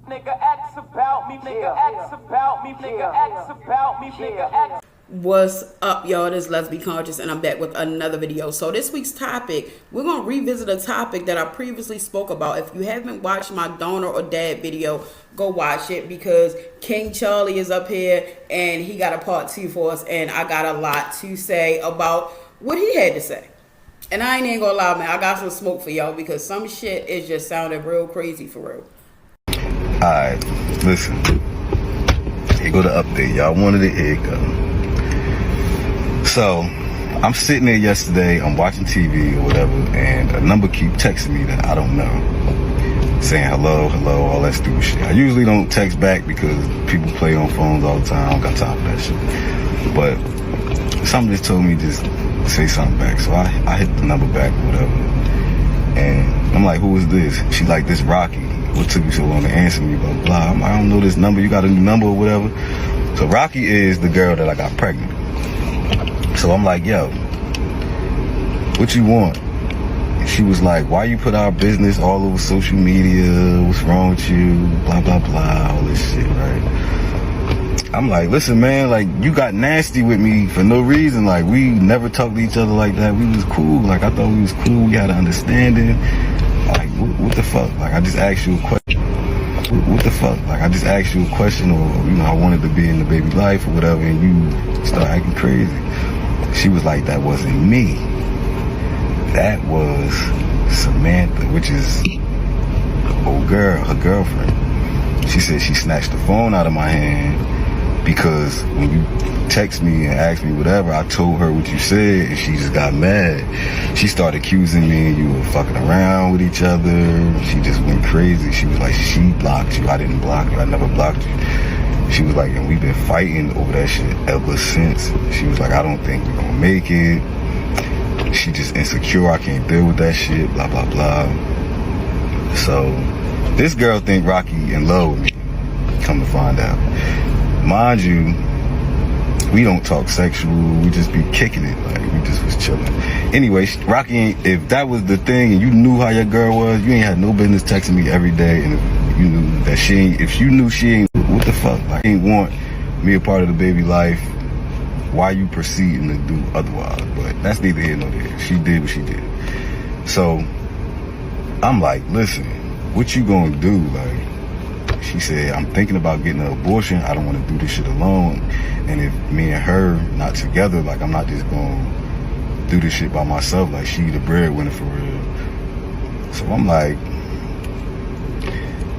Nigga acts about me, nigga acts about me, nigga acts about me, nigga acts. What's up, y'all? This is Leslie Conscious, and I'm back with another video. So this week's topic, we're going to revisit a topic that I previously spoke about. If you haven't watched my Donor or Dad video, go watch it, because King Charlie is up here and he got a part 2 for us, and I got a lot to say about what he had to say. And I ain't gonna lie, man, I got some smoke for y'all, because some shit is just sounding real crazy for real. Alright, listen. Here go the update. Y'all wanted it, here it go. So, I'm sitting there yesterday, I'm watching TV or whatever, and a number keep texting me that I don't know. Saying hello, all that stupid shit. I usually don't text back because people play on phones all the time. I don't got time for that shit. But somebody just told me just say something back. So I hit the number back or whatever. And I'm like, who is this? She like, this Rocky. What took you so long to answer me? Blah, blah. I'm like, I don't know this number. You got a new number or whatever. So Rocky is the girl that I got pregnant. So I'm like, yo, what you want? And she was like, why you put our business all over social media? What's wrong with you? Blah, blah, blah. All this shit, right? I'm like, listen, man, like, you got nasty with me for no reason. Like, we never talked to each other like that. We was cool. Like, I thought we was cool. We had an understanding. Like, what the fuck? Like, I just asked you a question. What the fuck? Like, I just asked you a question, or, you know, I wanted to be in the baby life or whatever, and you start acting crazy. She was like, that wasn't me. That was Samantha, which is old girl, her girlfriend. She said she snatched the phone out of my hand because when you text me and asked me whatever, I told her what you said, and she just got mad. She started accusing me and you were fucking around with each other. She just went crazy. She was like, she blocked you. I didn't block you. I never blocked you. She was like, and we've been fighting over that shit ever since. She was like, I don't think we're gonna make it. She just insecure. I can't deal with that shit. Blah, blah, blah. So this girl think Rocky in love with me. Come to find out. Mind you, we don't talk sexual, we just be kicking it, like, we just was chilling. Anyway, Rocky ain't, if that was the thing and you knew how your girl was, you ain't had no business texting me every day, and if you knew that she ain't, if you knew she ain't, what the fuck, like, ain't want me a part of the baby life, why you proceeding to do otherwise? But that's neither here nor there. She did what she did. So, I'm like, listen, what you gonna do, like, she said, I'm thinking about getting an abortion. I don't want to do this shit alone. And if me and her not together, like, I'm not just going to do this shit by myself. Like, she the breadwinner for real. So I'm like,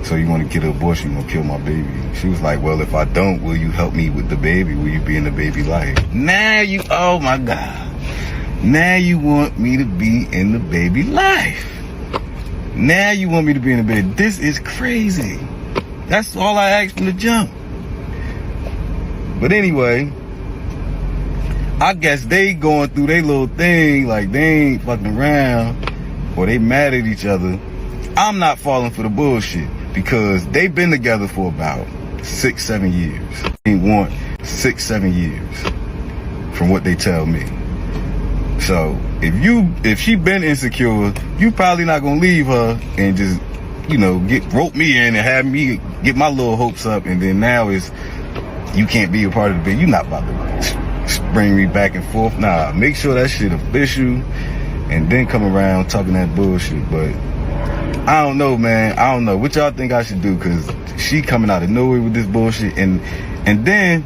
so you want to get an abortion, you going to kill my baby? She was like, well, if I don't, will you help me with the baby? Will you be in the baby life? Now you, oh my God. Now you want me to be in the baby life. Now you want me to be in the baby. This is crazy. That's all I asked from the jump. But anyway, I guess they going through their little thing, like they ain't fucking around, or they mad at each other. I'm not falling for the bullshit, because they've been together for about 6-7 years. They want 6-7 years from what they tell me. So if she been insecure, you probably not gonna leave her and just, you know, rope me in and have me get my little hopes up, and then now is you can't be a part of the bid. You're not about to bring me back and forth. Nah, make sure that shit official, and then come around talking that bullshit. But I don't know, man. I don't know what y'all think I should do, because she coming out of nowhere with this bullshit, and then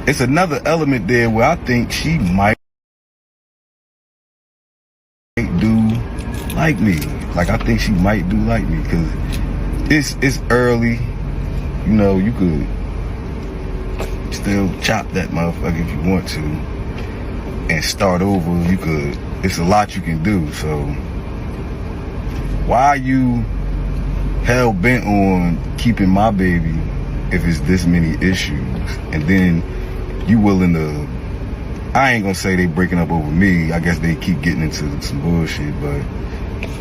it's another element there where I think she might do like me. Like, I think she might do like me, because it's early. You know, you could still chop that motherfucker if you want to and start over. You could, it's a lot you can do. So why are you hell bent on keeping my baby if it's this many issues? And then you willing to, I ain't gonna say they breaking up over me. I guess they keep getting into some bullshit, but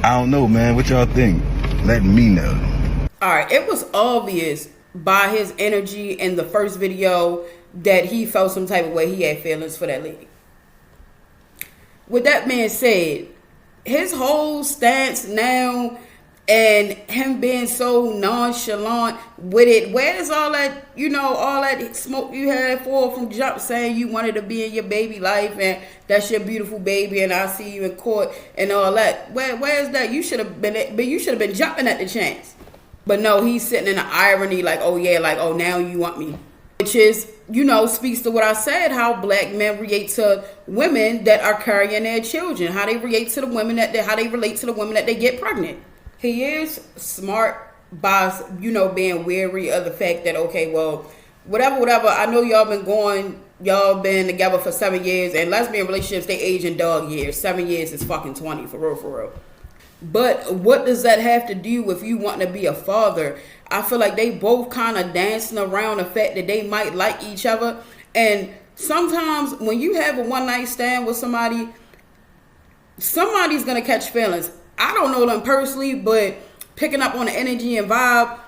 I don't know, man. What y'all think? Let me know. All right, it was obvious by his energy in the first video that he felt some type of way. He had feelings for that lady. With that being said, his whole stance now and him being so nonchalant with it. Where's all that, all that smoke you had for from jump, saying you wanted to be in your baby life and that's your beautiful baby and I see you in court and all that? Where's that? You should have been jumping at the chance. But no, he's sitting in the irony like, oh yeah, like, oh, now you want me. Which is, speaks to what I said, how black men relate to women that are carrying their children, how they relate to the women how they relate to the women that they get pregnant. He is smart by, being wary of the fact that, okay, well, whatever. I know y'all been together for 7 years, and lesbian relationships, they age in dog years. 7 years is fucking 20, for real. But what does that have to do with you wanting to be a father? I feel like they both kind of dancing around the fact that they might like each other. And sometimes when you have a one-night stand with somebody's going to catch feelings. I don't know them personally, but picking up on the energy and vibe,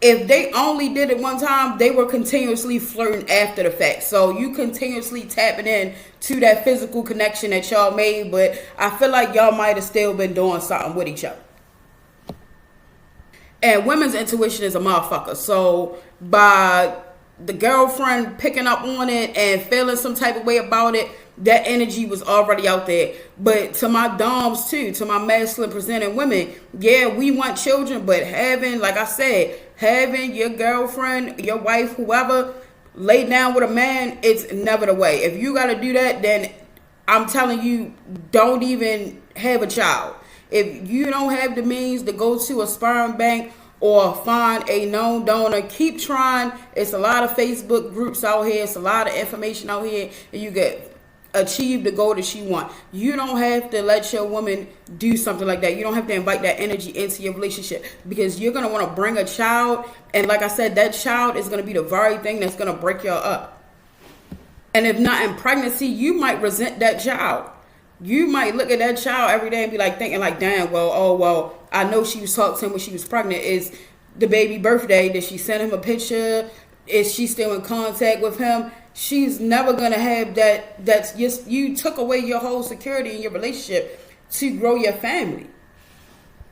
if they only did it one time, they were continuously flirting after the fact. So you continuously tapping in to that physical connection that y'all made, but I feel like y'all might have still been doing something with each other. And women's intuition is a motherfucker. So by the girlfriend picking up on it and feeling some type of way about it, that energy was already out there. But to my doms too, to my masculine presenting women, yeah, we want children, but having your girlfriend, your wife, whoever, lay down with a man, it's never the way. If you got to do that, then I'm telling you, don't even have a child. If you don't have the means to go to a sperm bank or find a known donor, keep trying. It's a lot of Facebook groups out here. It's a lot of information out here, and you get achieve the goal that you want. You don't have to let your woman do something like that. You don't have to invite that energy into your relationship, because you're going to want to bring a child. And like I said, that child is going to be the very thing that's going to break y'all up. And if not in pregnancy, you might resent that child. You might look at that child every day and be like, thinking like, damn, well, I know she was talking to him when she was pregnant. Is the baby birthday? Did she send him a picture? Is she still in contact with him? She's never going to have that. That's just, you took away your whole security in your relationship to grow your family.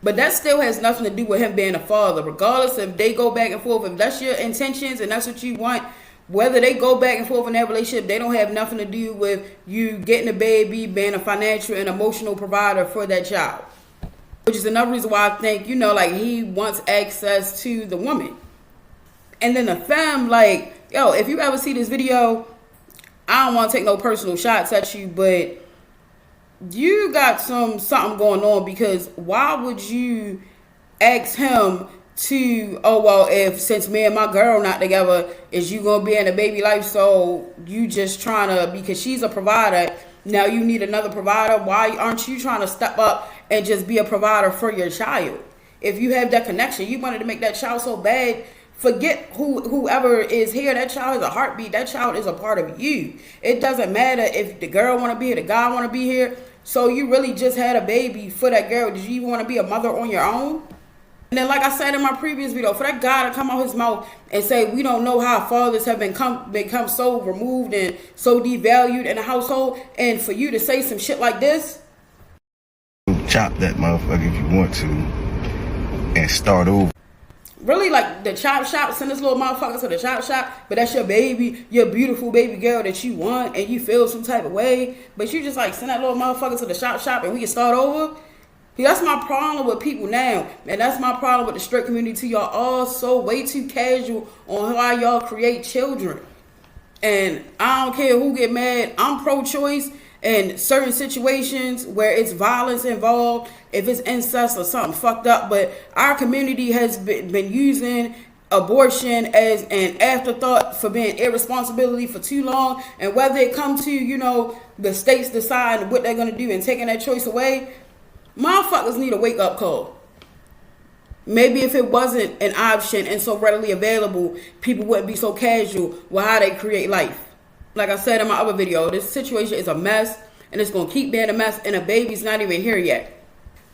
But that still has nothing to do with him being a father. Regardless if they go back and forth, if that's your intentions and that's what you want, whether they go back and forth in that relationship, they don't have nothing to do with you getting a baby, being a financial and emotional provider for that child. Which is another reason why I think, like, he wants access to the woman. And then the femme, like, yo, if you ever see this video, I don't want to take no personal shots at you, but you got something going on, because why would you ask him to, oh, well, if since me and my girl not together, is you going to be in a baby life, so you just trying to, because she's a provider, now you need another provider. Why aren't you trying to step up and just be a provider for your child? If you have that connection, you wanted to make that child so bad, forget whoever is here. That child is a heartbeat. That child is a part of you. It doesn't matter if the girl want to be here, the guy want to be here. So you really just had a baby for that girl. Did you even want to be a mother on your own? And then, like I said in my previous video, for that guy to come out his mouth and say, we don't know how fathers have become so removed and so devalued in the household, and for you to say some shit like this. Chop that motherfucker if you want to and start over. Really, like the chop shop, send this little motherfucker to the chop shop, but that's your baby, your beautiful baby girl that you want, and you feel some type of way, but you just like send that little motherfucker to the shop and we can start over. See, that's my problem with people now, and that's my problem with the straight community too. Y'all all so way too casual on how y'all create children. And I don't care who get mad. I'm pro-choice in certain situations where it's violence involved, if it's incest or something fucked up. But our community has been using abortion as an afterthought for being irresponsibility for too long. And whether it comes to, the states deciding what they're going to do and taking that choice away, motherfuckers need a wake-up call. Maybe if it wasn't an option and so readily available, people wouldn't be so casual with how they create life. Like I said in my other video, this situation is a mess, and it's going to keep being a mess, and a baby's not even here yet.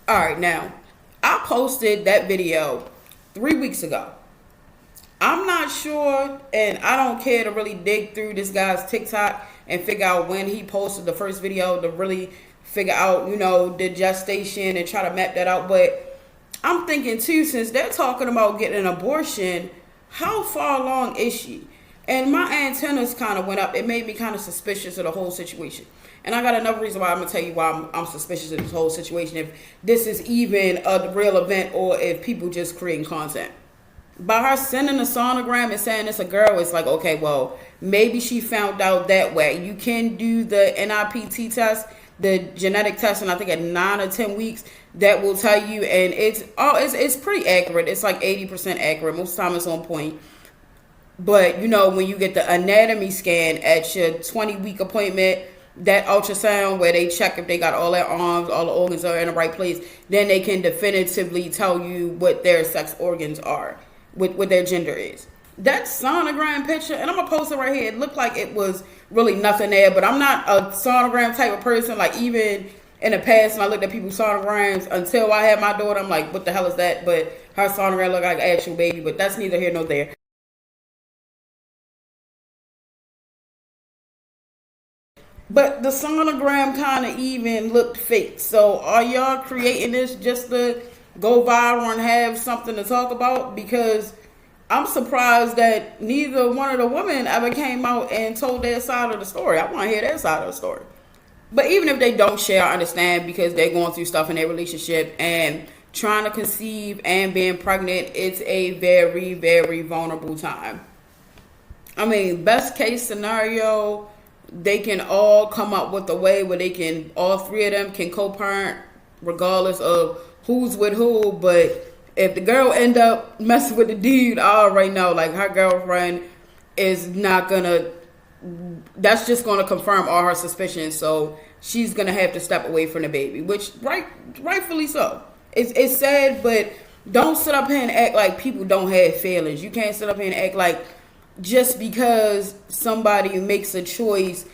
Alright, now, I posted that video 3 weeks ago. I'm not sure, and I don't care to really dig through this guy's TikTok and figure out when he posted the first video to really figure out, the gestation and try to map that out. But I'm thinking too, since they're talking about getting an abortion, how far along is she? And my antennas kind of went up. It made me kind of suspicious of the whole situation. And I got another reason why I'm going to tell you why I'm suspicious of this whole situation. If this is even a real event or if people just creating content. By her sending a sonogram and saying it's a girl, it's like, okay, well, maybe she found out that way. You can do the NIPT test, the genetic testing, I think at 9 or 10 weeks, that will tell you, and it's pretty accurate. It's like 80% accurate. Most of the time it's on point. But, you know, when you get the anatomy scan at your 20-week appointment, that ultrasound where they check if they got all their arms, all the organs are in the right place, then they can definitively tell you what their sex organs are, what their gender is. That sonogram picture, and I'm going to post it right here, it looked like it was really nothing there, but I'm not a sonogram type of person. Like, even in the past, when I looked at people's sonograms, until I had my daughter, I'm like, what the hell is that? But her sonogram looked like an actual baby, but that's neither here nor there. But the sonogram kind of even looked fake. So are y'all creating this just to go viral and have something to talk about? Because I'm surprised that neither one of the women ever came out and told their side of the story. I want to hear their side of the story. But even if they don't share, I understand, because they're going through stuff in their relationship and trying to conceive and being pregnant. It's a very, very vulnerable time. I mean, best case scenario, they can all come up with a way where they can, all three of them can co-parent regardless of who's with who. But if the girl end up messing with the dude, I already know, like, her girlfriend is not gonna, that's just gonna confirm all her suspicions. So she's gonna have to step away from the baby, which rightfully so. It's sad, but don't sit up here and act like people don't have feelings. You can't sit up here and act like just because somebody makes a choice,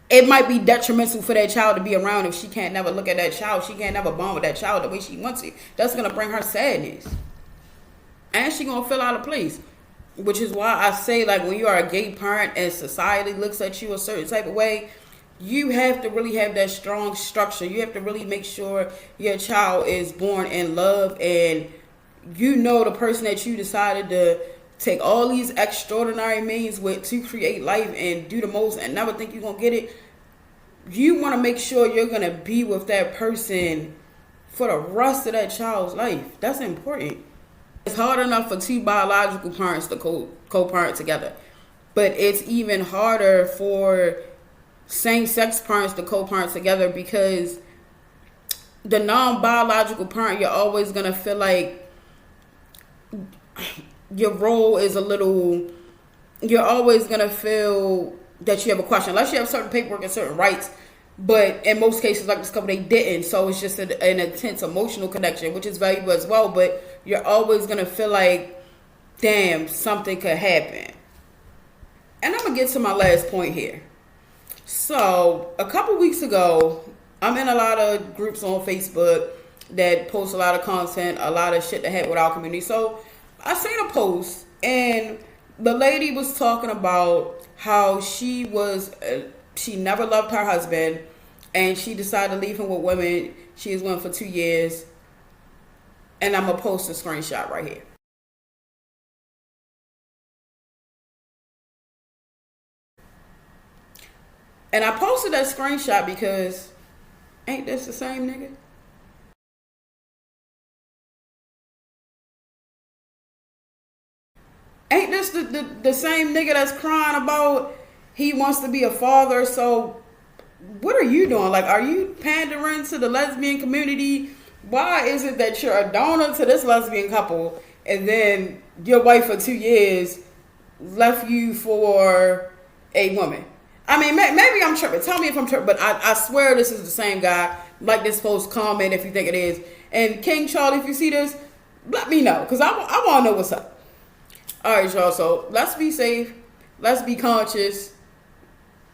it might be detrimental for that child to be around. If she can't never look at that child, she can't never bond with that child the way she wants to. That's going to bring her sadness. And she going to feel out of place. Which is why I say, like, when you are a gay parent and society looks at you a certain type of way, you have to really have that strong structure. You have to really make sure your child is born in love, and you know the person that you decided to take all these extraordinary means with to create life and do the most and never think you're going to get it. You want to make sure you're going to be with that person for the rest of that child's life. That's important. It's hard enough for two biological parents to co-parent together. But it's even harder for same-sex parents to co-parent together, because the non-biological parent, you're always going to feel like your role is a little, you're always going to feel that you have a question, unless you have certain paperwork and certain rights. But in most cases, like this couple, they didn't. So it's just an intense emotional connection, which is valuable as well. But you're always going to feel like, damn, something could happen. And I'm going to get to my last point here. So a couple weeks ago, I'm in a lot of groups on Facebook that post a lot of content, a lot of shit that happened with our community. So I seen a post, and the lady was talking about how she never loved her husband, and she decided to leave him with women. She was with him for 2 years, and I'm gonna post a screenshot right here. And I posted that screenshot because ain't this the same nigga? Ain't this the same nigga that's crying about he wants to be a father? So what are you doing? Like, are you pandering to the lesbian community? Why is it that you're a donor to this lesbian couple and then your wife for 2 years left you for a woman? I mean, maybe I'm tripping. Tell me if I'm tripping, but I swear this is the same guy. Like this post, comment if you think it is. And King Charlie, if you see this, let me know, because I want to know what's up. All right, y'all, so let's be safe. Let's be conscious.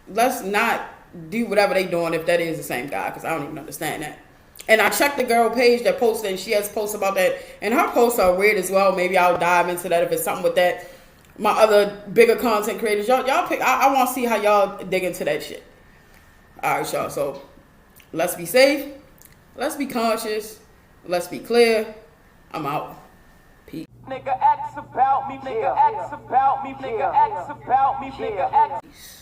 Let's not do whatever they doing if that is the same guy, because I don't even understand that. And I checked the girl page that posted, and she has posts about that. And her posts are weird as well. Maybe I'll dive into that if it's something with that. My other bigger content creators, y'all pick. I want to see how y'all dig into that shit. All right, y'all, so let's be safe. Let's be conscious. Let's be clear. I'm out. Peace. Nigga, ask about me, nigga, ask about me, nigga, ask about me, nigga, ask.